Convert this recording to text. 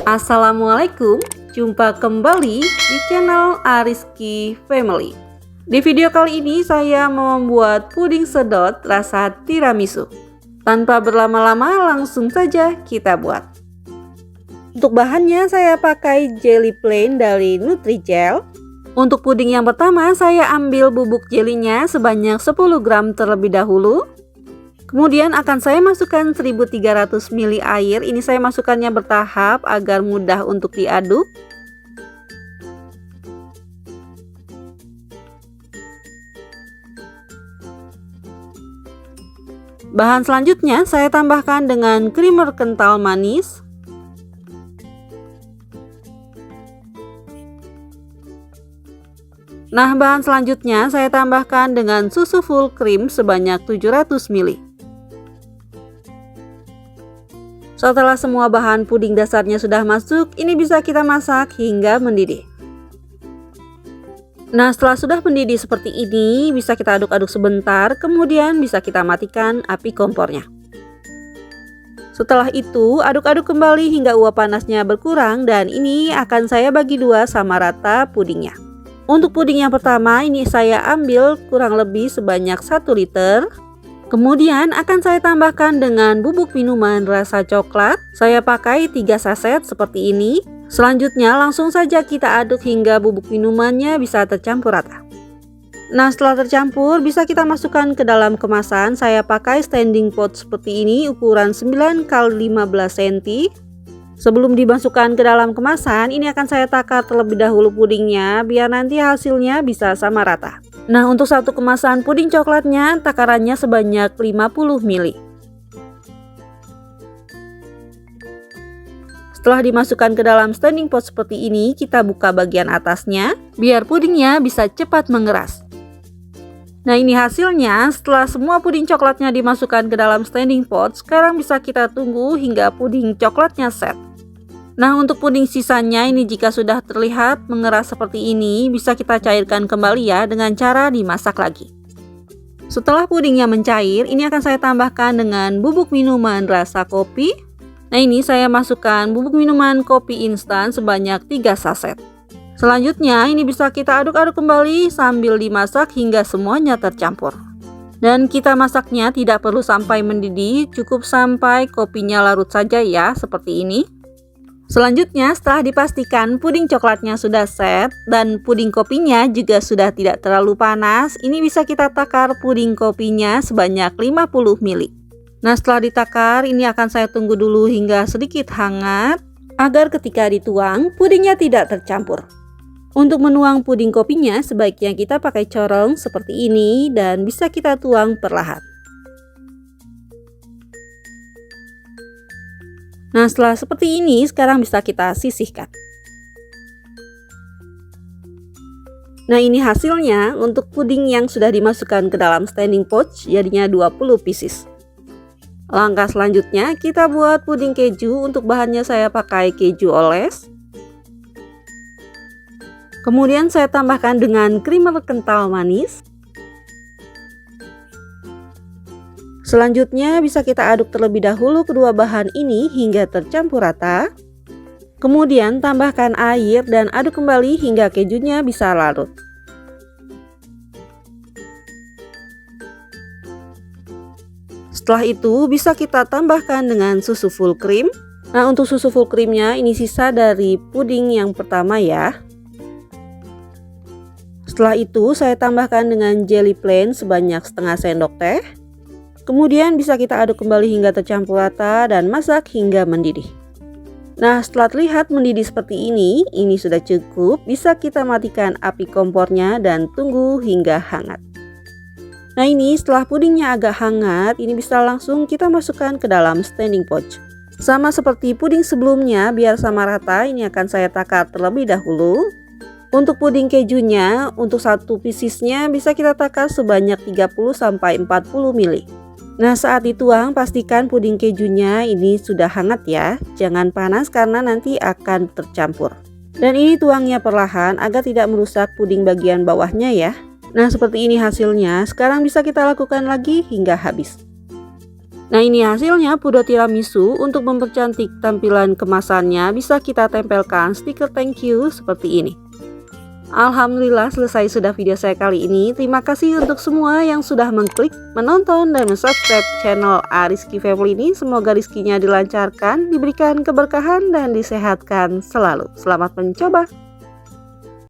Assalamualaikum, jumpa kembali di channel Ariski Family. Di video kali ini saya mau membuat puding sedot rasa tiramisu. Tanpa berlama-lama langsung saja kita buat. Untuk bahannya saya pakai jelly plain dari Nutrijel. Untuk puding yang pertama saya ambil bubuk jelinya sebanyak 10 gram terlebih dahulu. Kemudian akan saya masukkan 1300 ml air. Ini saya masukkannya bertahap agar mudah untuk diaduk. Bahan selanjutnya saya tambahkan dengan creamer kental manis. Nah, bahan selanjutnya saya tambahkan dengan susu full cream sebanyak 700 ml. Setelah semua bahan puding dasarnya sudah masuk, ini bisa kita masak hingga mendidih. Nah, setelah sudah mendidih seperti ini, bisa kita aduk-aduk sebentar, kemudian bisa kita matikan api kompornya. Setelah itu, aduk-aduk kembali hingga uap panasnya berkurang dan ini akan saya bagi dua sama rata pudingnya. Untuk puding yang pertama, ini saya ambil kurang lebih sebanyak 1 liter. Kemudian akan saya tambahkan dengan bubuk minuman rasa coklat. Saya pakai 3 saset seperti ini. Selanjutnya langsung saja kita aduk hingga bubuk minumannya bisa tercampur rata. Nah, setelah tercampur bisa kita masukkan ke dalam kemasan. Saya pakai standing pot seperti ini ukuran 9 x 15 cm. Sebelum dimasukkan ke dalam kemasan, ini akan saya takar terlebih dahulu pudingnya biar nanti hasilnya bisa sama rata. Nah, untuk satu kemasan puding coklatnya takarannya sebanyak 50 ml. Setelah dimasukkan ke dalam standing pot seperti ini, kita buka bagian atasnya biar pudingnya bisa cepat mengeras. Nah, ini hasilnya setelah semua puding coklatnya dimasukkan ke dalam standing pot. Sekarang bisa kita tunggu hingga puding coklatnya set. Nah, untuk puding sisanya ini jika sudah terlihat mengeras seperti ini, bisa kita cairkan kembali ya dengan cara dimasak lagi. Setelah pudingnya mencair, ini akan saya tambahkan dengan bubuk minuman rasa kopi. Nah, ini saya masukkan bubuk minuman kopi instan sebanyak 3 saset. Selanjutnya ini bisa kita aduk-aduk kembali sambil dimasak hingga semuanya tercampur. Dan kita masaknya tidak perlu sampai mendidih, cukup sampai kopinya larut saja ya, seperti ini. Selanjutnya setelah dipastikan puding coklatnya sudah set dan puding kopinya juga sudah tidak terlalu panas, ini bisa kita takar puding kopinya sebanyak 50 ml. Nah, setelah ditakar ini akan saya tunggu dulu hingga sedikit hangat agar ketika dituang pudingnya tidak tercampur. Untuk menuang puding kopinya sebaiknya kita pakai corong seperti ini dan bisa kita tuang perlahan. Nah, setelah seperti ini sekarang bisa kita sisihkan. Nah, ini hasilnya untuk puding yang sudah dimasukkan ke dalam standing pot, jadinya 20 pieces. Langkah selanjutnya kita buat puding keju. Untuk bahannya saya pakai keju oles. Kemudian saya tambahkan dengan creamer kental manis. Selanjutnya bisa kita aduk terlebih dahulu kedua bahan ini hingga tercampur rata. Kemudian tambahkan air dan aduk kembali hingga kejunya bisa larut. Setelah itu bisa kita tambahkan dengan susu full cream. Nah, untuk susu full creamnya ini sisa dari puding yang pertama ya. Setelah itu saya tambahkan dengan jelly plain sebanyak setengah sendok teh. Kemudian bisa kita aduk kembali hingga tercampur rata dan masak hingga mendidih. Nah, setelah terlihat mendidih seperti ini sudah cukup. Bisa kita matikan api kompornya dan tunggu hingga hangat. Nah, ini setelah pudingnya agak hangat, ini bisa langsung kita masukkan ke dalam standing pot. Sama seperti puding sebelumnya, biar sama rata, ini akan saya takar terlebih dahulu. Untuk puding kejunya, untuk satu piecesnya bisa kita takar sebanyak 30-40 ml. Nah, saat dituang pastikan puding kejunya ini sudah hangat ya, jangan panas karena nanti akan tercampur. Dan ini tuangnya perlahan agar tidak merusak puding bagian bawahnya ya. Nah, seperti ini hasilnya. Sekarang bisa kita lakukan lagi hingga habis. Nah, ini hasilnya pudot tiramisu. Untuk mempercantik tampilan kemasannya bisa kita tempelkan stiker thank you seperti ini. Alhamdulillah, selesai sudah video saya kali ini. Terima kasih untuk semua yang sudah mengklik, menonton, dan subscribe channel Ariski Family ini. Semoga rizkinya dilancarkan, diberikan keberkahan, dan disehatkan selalu. Selamat mencoba!